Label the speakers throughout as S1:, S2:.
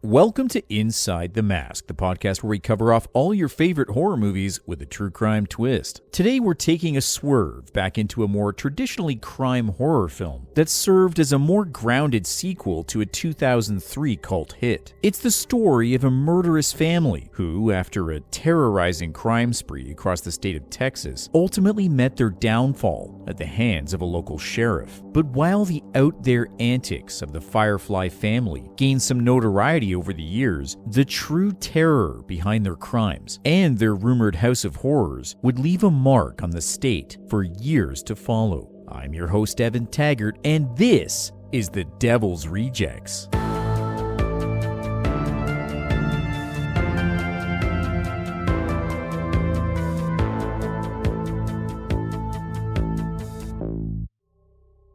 S1: Welcome to Inside the Mask, the podcast where we cover off all your favorite horror movies with a true crime twist. Today we're taking a swerve back into a more traditionally crime horror film that served as a more grounded sequel to a 2003 cult hit. It's the story of a murderous family who, after a terrorizing crime spree across the state of Texas, ultimately met their downfall at the hands of a local sheriff. But while the out-there antics of the Firefly family gained some notoriety over the years, the true terror behind their crimes and their rumored house of horrors would leave a mark on the state for years to follow. I'm your host, Evan Taggart, and this is The Devil's Rejects.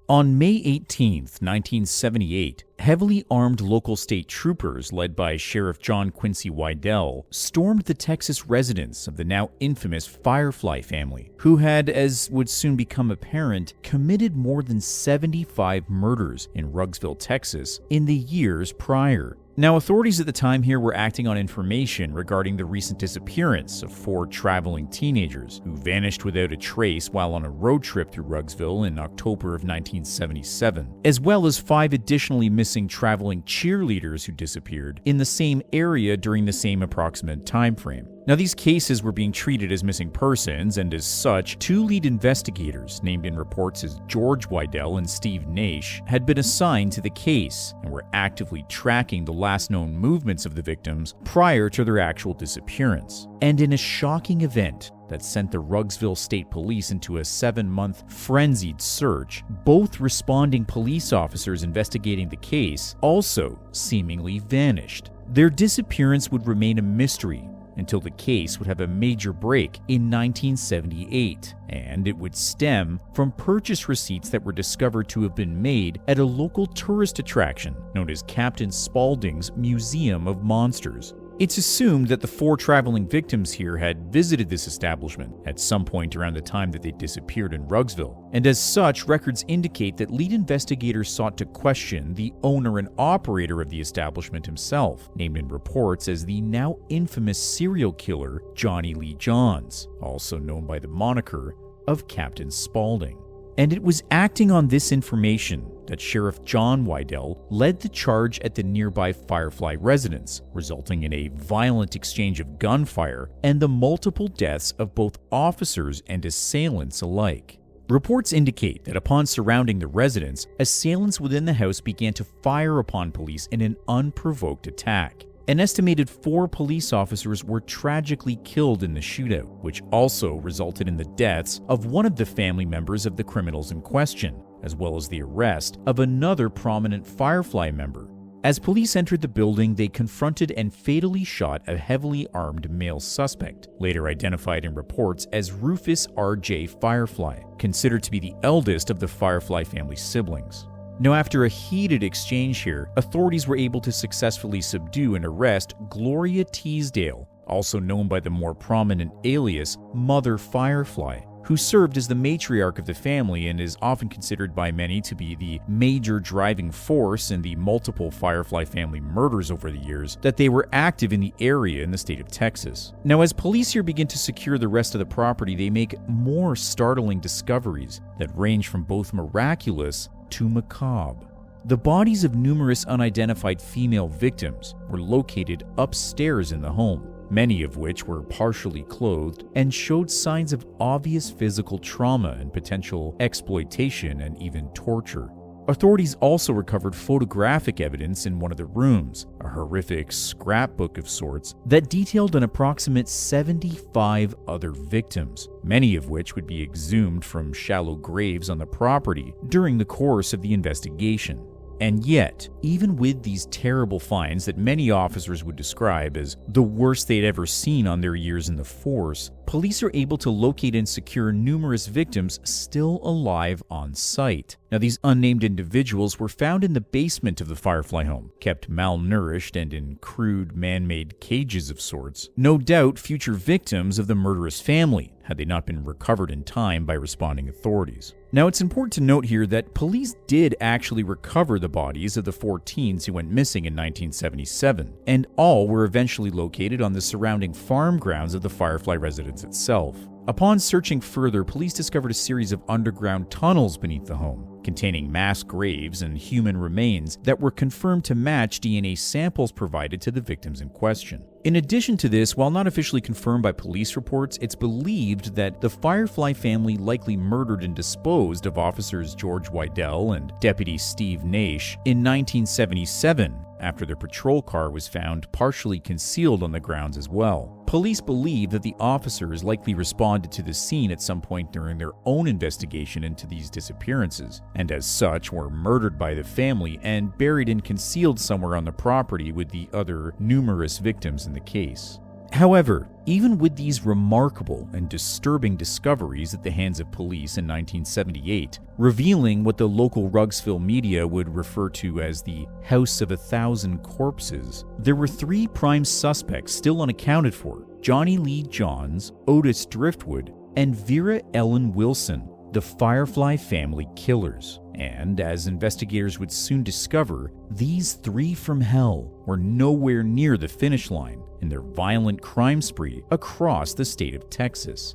S1: On May 18, 1978, heavily armed local state troopers led by Sheriff John Quincy Wydell stormed the Texas residence of the now infamous Firefly family, who had, as would soon become apparent, committed more than 75 murders in Ruggsville, Texas in the years prior. Now, authorities at the time here were acting on information regarding the recent disappearance of 4 traveling teenagers who vanished without a trace while on a road trip through Ruggsville in October of 1977, as well as 5 additionally missing traveling cheerleaders who disappeared in the same area during the same approximate time frame. Now, these cases were being treated as missing persons, and as such, 2 lead investigators, named in reports as George Wydell and Steve Naish, had been assigned to the case and were actively tracking the last known movements of the victims prior to their actual disappearance. And in a shocking event that sent the Ruggsville State Police into a 7-month frenzied search, both responding police officers investigating the case also seemingly vanished. Their disappearance would remain a mystery until the case would have a major break in 1978, and it would stem from purchase receipts that were discovered to have been made at a local tourist attraction known as Captain Spaulding's Museum of Monsters. It's assumed that the 4 traveling victims here had visited this establishment at some point around the time that they disappeared in Ruggsville, and as such, records indicate that lead investigators sought to question the owner and operator of the establishment himself, named in reports as the now infamous serial killer Johnny Lee Johns, also known by the moniker of Captain Spaulding. And it was acting on this information that Sheriff John Wydell led the charge at the nearby Firefly residence, resulting in a violent exchange of gunfire and the multiple deaths of both officers and assailants alike. Reports indicate that upon surrounding the residence, assailants within the house began to fire upon police in an unprovoked attack. An estimated 4 police officers were tragically killed in the shootout, which also resulted in the deaths of one of the family members of the criminals in question, as well as the arrest of another prominent Firefly member. As police entered the building, they confronted and fatally shot a heavily armed male suspect, later identified in reports as Rufus R.J. Firefly, considered to be the eldest of the Firefly family siblings. Now, after a heated exchange here, authorities were able to successfully subdue and arrest Gloria Teasdale, also known by the more prominent alias Mother Firefly, who served as the matriarch of the family and is often considered by many to be the major driving force in the multiple Firefly family murders over the years that they were active in the area in the state of Texas. Now, as police here begin to secure the rest of the property, they make more startling discoveries that range from both miraculous to macabre. The bodies of numerous unidentified female victims were located upstairs in the home, many of which were partially clothed and showed signs of obvious physical trauma and potential exploitation and even torture. Authorities also recovered photographic evidence in one of the rooms, a horrific scrapbook of sorts that detailed an approximate 75 other victims, many of which would be exhumed from shallow graves on the property during the course of the investigation. And yet, even with these terrible finds that many officers would describe as the worst they'd ever seen on their years in the force, police are able to locate and secure numerous victims still alive on site. Now, these unnamed individuals were found in the basement of the Firefly home, kept malnourished and in crude, man-made cages of sorts. No doubt future victims of the murderous family, had they not been recovered in time by responding authorities. Now, it's important to note here that police did actually recover the bodies of the 4 teens who went missing in 1977, and all were eventually located on the surrounding farm grounds of the Firefly residence itself. Upon searching further, police discovered a series of underground tunnels beneath the home, containing mass graves and human remains that were confirmed to match DNA samples provided to the victims in question. In addition to this, while not officially confirmed by police reports, it's believed that the Firefly family likely murdered and disposed of officers George Wydell and Deputy Steve Naish in 1977, after their patrol car was found partially concealed on the grounds as well. Police believe that the officers likely responded to the scene at some point during their own investigation into these disappearances, and as such were murdered by the family and buried and concealed somewhere on the property with the other numerous victims in the case. However, even with these remarkable and disturbing discoveries at the hands of police in 1978, revealing what the local Rugsville media would refer to as the House of 1,000 Corpses, there were 3 prime suspects still unaccounted for: Johnny Lee Johns, Otis Driftwood, and Vera Ellen Wilson, the Firefly family killers. And as investigators would soon discover, these 3 from hell were nowhere near the finish line in their violent crime spree across the state of Texas.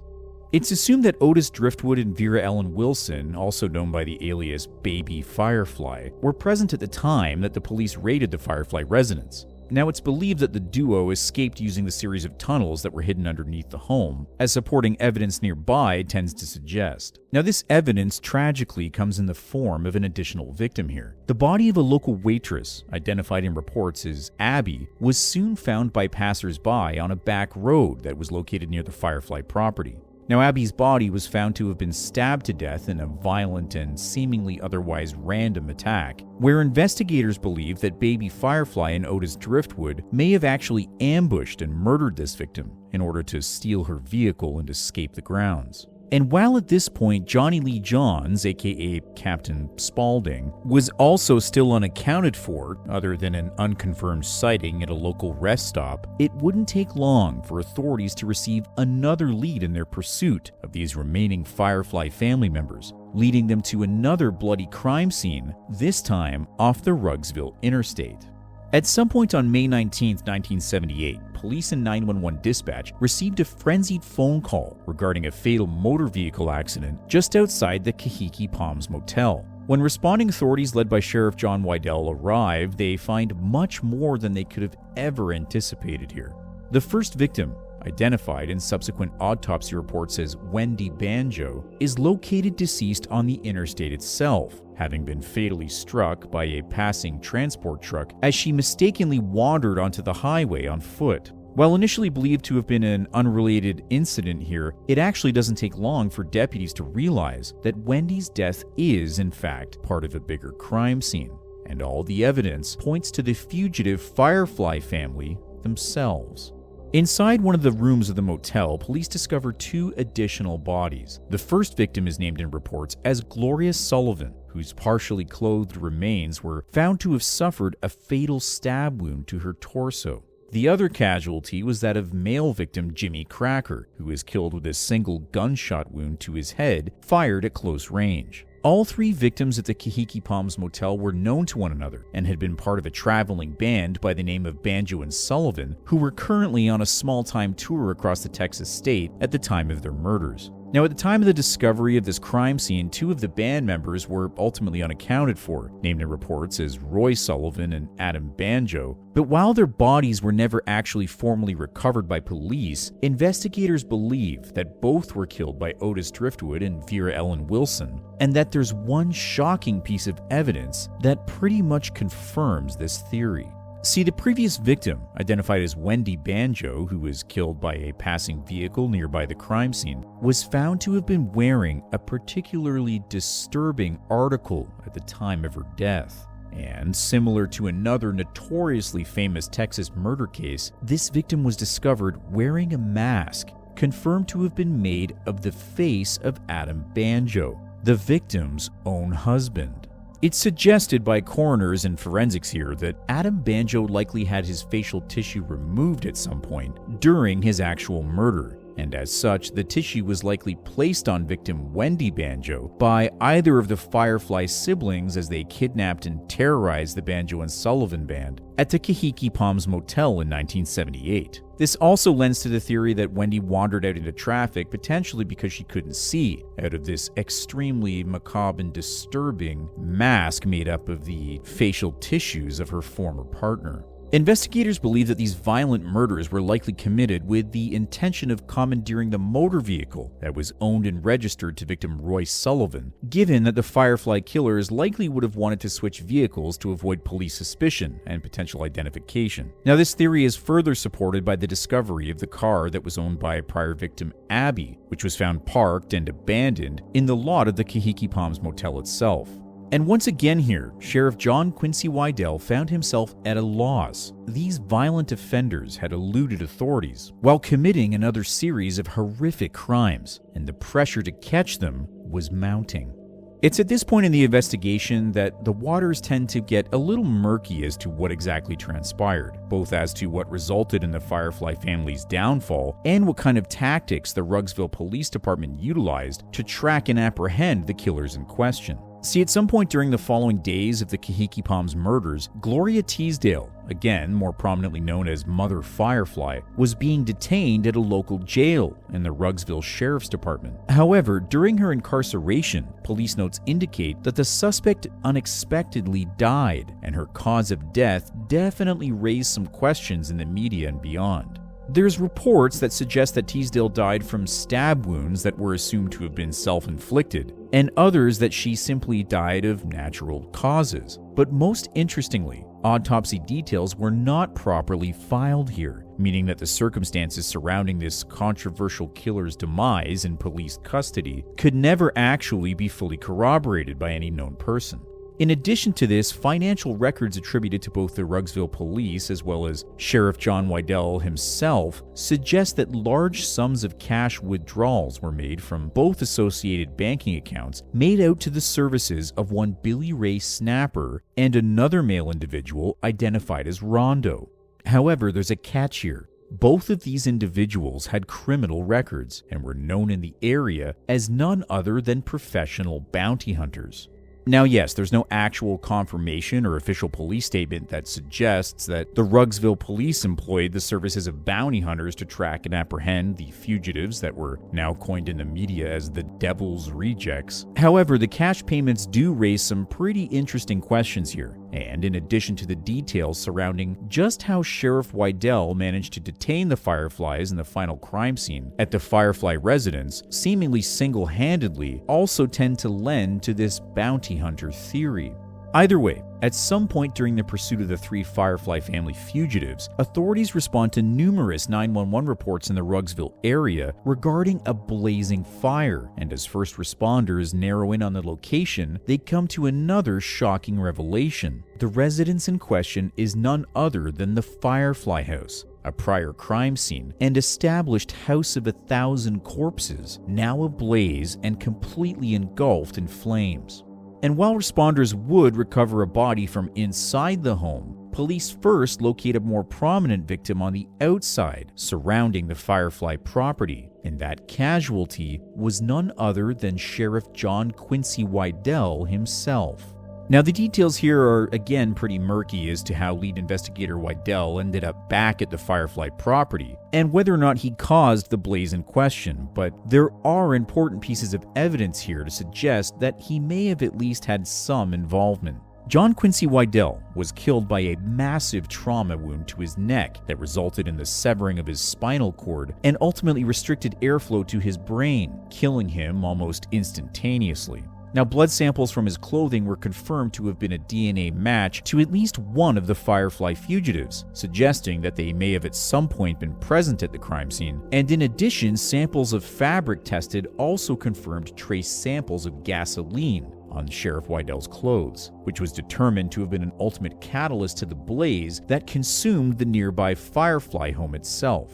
S1: It's assumed that Otis Driftwood and Vera Ellen Wilson, also known by the alias Baby Firefly, were present at the time that the police raided the Firefly residence. Now, it's believed that the duo escaped using the series of tunnels that were hidden underneath the home, as supporting evidence nearby tends to suggest. Now, this evidence tragically comes in the form of an additional victim here. The body of a local waitress, identified in reports as Abby, was soon found by passers-by on a back road that was located near the Firefly property. Now, Abby's body was found to have been stabbed to death in a violent and seemingly otherwise random attack, where investigators believe that Baby Firefly and Otis Driftwood may have actually ambushed and murdered this victim in order to steal her vehicle and escape the grounds. And while at this point Johnny Lee Johns, aka Captain Spaulding, was also still unaccounted for, other than an unconfirmed sighting at a local rest stop, it wouldn't take long for authorities to receive another lead in their pursuit of these remaining Firefly family members, leading them to another bloody crime scene, this time off the Rugsville Interstate. At some point on May 19, 1978, police and 911 dispatch received a frenzied phone call regarding a fatal motor vehicle accident just outside the Kahiki Palms Motel. When responding authorities led by Sheriff John Wydell arrived, they find much more than they could have ever anticipated here. The first victim, identified in subsequent autopsy reports as Wendy Banjo, is located deceased on the interstate itself, having been fatally struck by a passing transport truck as she mistakenly wandered onto the highway on foot. While initially believed to have been an unrelated incident here, it actually doesn't take long for deputies to realize that Wendy's death is, in fact, part of a bigger crime scene, and all the evidence points to the fugitive Firefly family themselves. Inside one of the rooms of the motel, police discover 2 additional bodies. The first victim is named in reports as Gloria Sullivan, whose partially clothed remains were found to have suffered a fatal stab wound to her torso. The other casualty was that of male victim Jimmy Cracker, who was killed with a single gunshot wound to his head fired at close range. All 3 victims at the Kahiki Palms Motel were known to one another and had been part of a traveling band by the name of Banjo and Sullivan, who were currently on a small-time tour across the Texas state at the time of their murders. Now, at the time of the discovery of this crime scene, 2 of the band members were ultimately unaccounted for, named in reports as Roy Sullivan and Adam Banjo. But while their bodies were never actually formally recovered by police, investigators believe that both were killed by Otis Driftwood and Vera Ellen Wilson, and that there's one shocking piece of evidence that pretty much confirms this theory. See, the previous victim, identified as Wendy Banjo, who was killed by a passing vehicle nearby the crime scene, was found to have been wearing a particularly disturbing article at the time of her death. And similar to another notoriously famous Texas murder case, this victim was discovered wearing a mask confirmed to have been made of the face of Adam Banjo. the victim's own husband. It's suggested by coroners and forensics here that Adam Banjo likely had his facial tissue removed at some point during his actual murder, and as such, the tissue was likely placed on victim Wendy Banjo by either of the Firefly siblings as they kidnapped and terrorized the Banjo and Sullivan band at the Kahiki Palms Motel in 1978. This also lends to the theory that Wendy wandered out into traffic potentially because she couldn't see out of this extremely macabre and disturbing mask made up of the facial tissues of her former partner. Investigators believe that these violent murders were likely committed with the intention of commandeering the motor vehicle that was owned and registered to victim Roy Sullivan, given that the Firefly killers likely would have wanted to switch vehicles to avoid police suspicion and potential identification. Now, this theory is further supported by the discovery of the car that was owned by a prior victim, Abby, which was found parked and abandoned in the lot of the Kahiki Palms Motel itself. And once again here, Sheriff John Quincy Wydell found himself at a loss. These violent offenders had eluded authorities while committing another series of horrific crimes, and the pressure to catch them was mounting. It's at this point in the investigation that the waters tend to get a little murky as to what exactly transpired, both as to what resulted in the Firefly family's downfall and what kind of tactics the Rugsville Police Department utilized to track and apprehend the killers in question. See, at some point during the following days of the Kahiki Palms murders, Gloria Teasdale, again more prominently known as Mother Firefly, was being detained at a local jail in the Rugsville Sheriff's Department. However, during her incarceration, police notes indicate that the suspect unexpectedly died, and her cause of death definitely raised some questions in the media and beyond. There's reports that suggest that Teasdale died from stab wounds that were assumed to have been self-inflicted, and others that she simply died of natural causes. But most interestingly, autopsy details were not properly filed here, meaning that the circumstances surrounding this controversial killer's demise in police custody could never actually be fully corroborated by any known person. In addition to this, financial records attributed to both the Rugsville Police as well as Sheriff John Wydell himself suggest that large sums of cash withdrawals were made from both associated banking accounts made out to the services of one Billy Ray Snapper and another male individual identified as Rondo. However, there's a catch here. Both of these individuals had criminal records and were known in the area as none other than professional bounty hunters. Now, yes, there's no actual confirmation or official police statement that suggests that the Rugsville Police employed the services of bounty hunters to track and apprehend the fugitives that were now coined in the media as the Devil's Rejects. However, the cash payments do raise some pretty interesting questions here, and in addition to the details surrounding just how Sheriff Wydell managed to detain the Fireflies in the final crime scene at the Firefly residence, seemingly single-handedly, also tend to lend to this bounty hunter theory. Either way, at some point during the pursuit of the three Firefly family fugitives, authorities respond to numerous 911 reports in the Rugsville area regarding a blazing fire, and as first responders narrow in on the location, they come to another shocking revelation. The residence in question is none other than the Firefly house, a prior crime scene and established house of 1,000 corpses, now ablaze and completely engulfed in flames. And while responders would recover a body from inside the home, police first locate a more prominent victim on the outside surrounding the Firefly property, and that casualty was none other than Sheriff John Quincy Wydell himself. Now, the details here are again pretty murky as to how lead investigator Wydell ended up back at the Firefly property and whether or not he caused the blaze in question, but there are important pieces of evidence here to suggest that he may have at least had some involvement. John Quincy Wydell was killed by a massive trauma wound to his neck that resulted in the severing of his spinal cord and ultimately restricted airflow to his brain, killing him almost instantaneously. Now, blood samples from his clothing were confirmed to have been a DNA match to at least one of the Firefly fugitives, suggesting that they may have at some point been present at the crime scene. And in addition, samples of fabric tested also confirmed trace samples of gasoline on Sheriff Wydell's clothes, which was determined to have been an ultimate catalyst to the blaze that consumed the nearby Firefly home itself.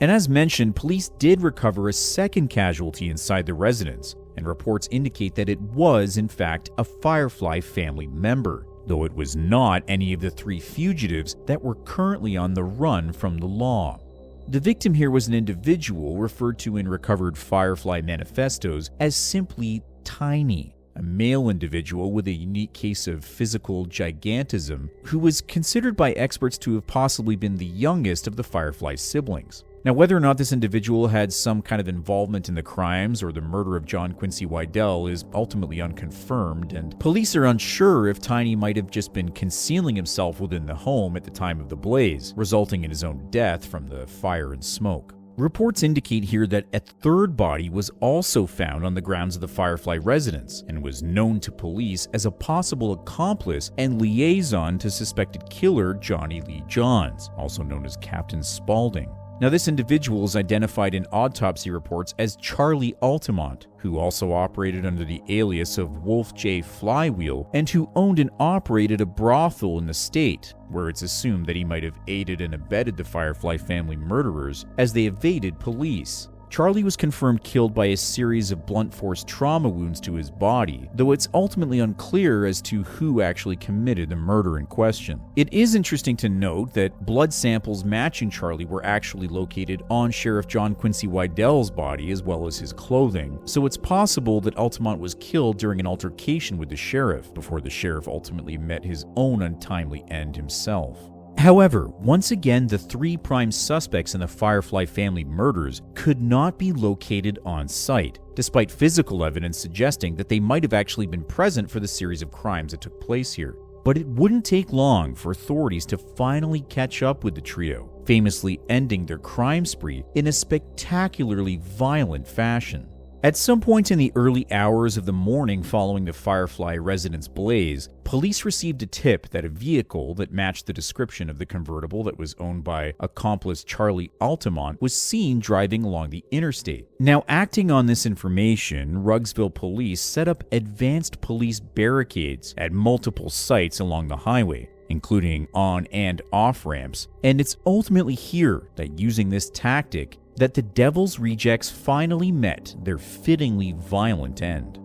S1: And as mentioned, police did recover a second casualty inside the residence, and reports indicate that it was, in fact, a Firefly family member, though it was not any of the 3 fugitives that were currently on the run from the law. The victim here was an individual referred to in recovered Firefly manifestos as simply tiny, a male individual with a unique case of physical gigantism who was considered by experts to have possibly been the youngest of the Firefly siblings. Now, whether or not this individual had some kind of involvement in the crimes or the murder of John Quincy Wydell is ultimately unconfirmed, and police are unsure if Tiny might have just been concealing himself within the home at the time of the blaze, resulting in his own death from the fire and smoke. Reports indicate here that a 3rd body was also found on the grounds of the Firefly residence and was known to police as a possible accomplice and liaison to suspected killer Johnny Lee Johns, also known as Captain Spaulding. Now, this individual is identified in autopsy reports as Charlie Altamont, who also operated under the alias of Wolf J. Flywheel and who owned and operated a brothel in the state, where it's assumed that he might have aided and abetted the Firefly family murderers as they evaded police. Charlie was confirmed killed by a series of blunt force trauma wounds to his body, though it's ultimately unclear as to who actually committed the murder in question. It is interesting to note that blood samples matching Charlie were actually located on Sheriff John Quincy Wydell's body as well as his clothing, so it's possible that Altamont was killed during an altercation with the sheriff before the sheriff ultimately met his own untimely end himself. However, once again, the 3 prime suspects in the Firefly family murders could not be located on site, despite physical evidence suggesting that they might have actually been present for the series of crimes that took place here. But it wouldn't take long for authorities to finally catch up with the trio, famously ending their crime spree in a spectacularly violent fashion. At some point in the early hours of the morning following the Firefly residence blaze, police received a tip that a vehicle that matched the description of the convertible that was owned by accomplice Charlie Altamont was seen driving along the interstate. Now, acting on this information, Rugsville police set up advanced police barricades at multiple sites along the highway, including on and off ramps, and it's ultimately here that using this tactic that the Devil's Rejects finally met their fittingly violent end.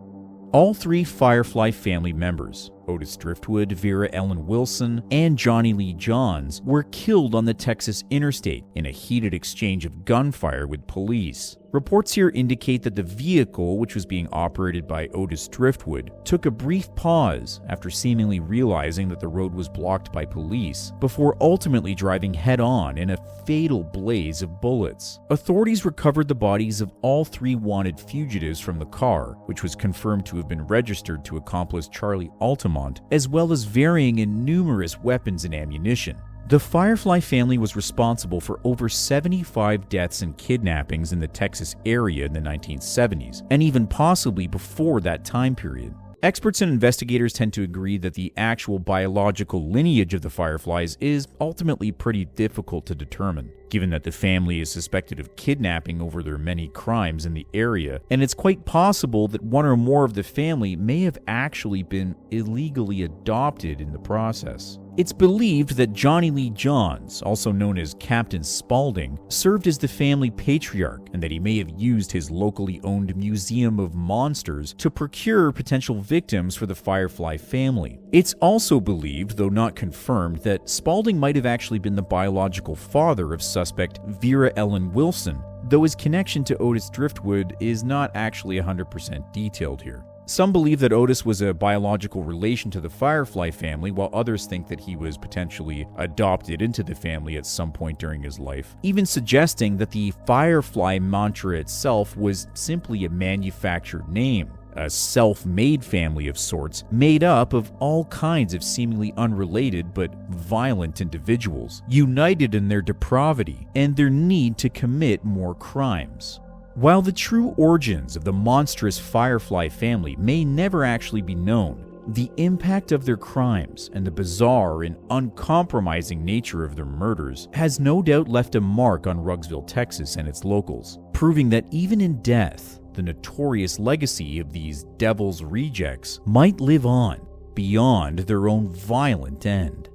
S1: All 3 Firefly family members, Otis Driftwood, Vera Ellen Wilson, and Johnny Lee Johns, were killed on the Texas interstate in a heated exchange of gunfire with police. Reports here indicate that the vehicle, which was being operated by Otis Driftwood, took a brief pause after seemingly realizing that the road was blocked by police, before ultimately driving head-on in a fatal blaze of bullets. Authorities recovered the bodies of all 3 wanted fugitives from the car, which was confirmed to have been registered to accomplice Charlie Altamont, as well as varying in numerous weapons and ammunition. The Firefly family was responsible for over 75 deaths and kidnappings in the Texas area in the 1970s, and even possibly before that time period. Experts and investigators tend to agree that the actual biological lineage of the Fireflies is ultimately pretty difficult to determine, given that the family is suspected of kidnapping over their many crimes in the area, and it's quite possible that one or more of the family may have actually been illegally adopted in the process. It's believed that Johnny Lee Johns, also known as Captain Spaulding, served as the family patriarch and that he may have used his locally owned Museum of Monsters to procure potential victims for the Firefly family. It's also believed, though not confirmed, that Spaulding might have actually been the biological father of suspect Vera Ellen Wilson, though his connection to Otis Driftwood is not actually 100% detailed here. Some believe that Otis was a biological relation to the Firefly family, while others think that he was potentially adopted into the family at some point during his life, even suggesting that the Firefly mantra itself was simply a manufactured name, a self-made family of sorts, made up of all kinds of seemingly unrelated but violent individuals, united in their depravity and their need to commit more crimes. While the true origins of the monstrous Firefly family may never actually be known, the impact of their crimes and the bizarre and uncompromising nature of their murders has no doubt left a mark on Rugsville, Texas and its locals, proving that even in death, the notorious legacy of these Devil's Rejects might live on beyond their own violent end.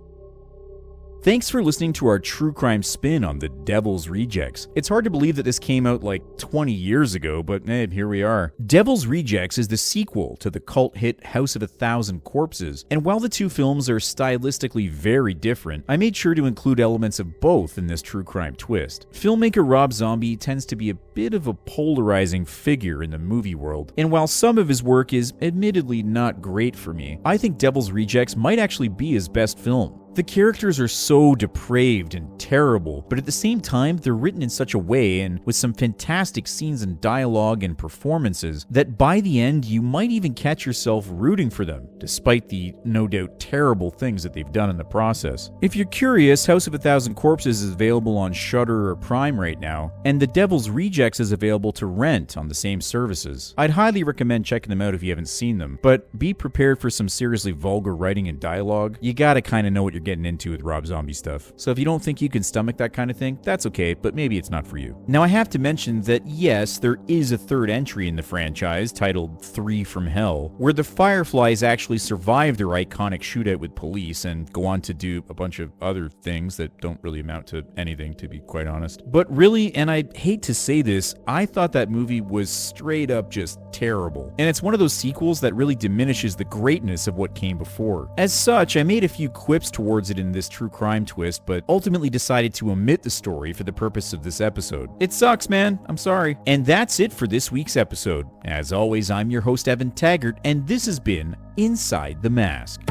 S1: Thanks for listening to our true crime spin on The Devil's Rejects. It's hard to believe that this came out like 20 years ago, but here we are. Devil's Rejects is the sequel to the cult hit House of a Thousand Corpses, and while the two films are stylistically very different, I made sure to include elements of both in this true crime twist. Filmmaker Rob Zombie tends to be a bit of a polarizing figure in the movie world, and while some of his work is admittedly not great for me, I think Devil's Rejects might actually be his best film. The characters are so depraved and terrible, but at the same time, they're written in such a way and with some fantastic scenes and dialogue and performances that by the end, you might even catch yourself rooting for them, despite the no doubt terrible things that they've done in the process. If you're curious, House of a Thousand Corpses is available on Shudder or Prime right now, and The Devil's Rejects is available to rent on the same services. I'd highly recommend checking them out if you haven't seen them, but be prepared for some seriously vulgar writing and dialogue. You gotta kinda know what you're getting into with Rob Zombie stuff. So if you don't think you can stomach that kind of thing, that's okay, but maybe it's not for you. Now I have to mention that yes, there is a third entry in the franchise titled 3 from Hell, where the Fireflies actually survive their iconic shootout with police and go on to do a bunch of other things that don't really amount to anything, to be quite honest. But really, and I hate to say this, I thought that movie was straight up just terrible. And it's one of those sequels that really diminishes the greatness of what came before. As such, I made a few quips towards it in this true crime twist, but ultimately decided to omit the story for the purpose of this episode. It sucks, man. I'm sorry. And that's it for this week's episode. As always, I'm your host, Evan Taggart, and this has been Inside the Mask.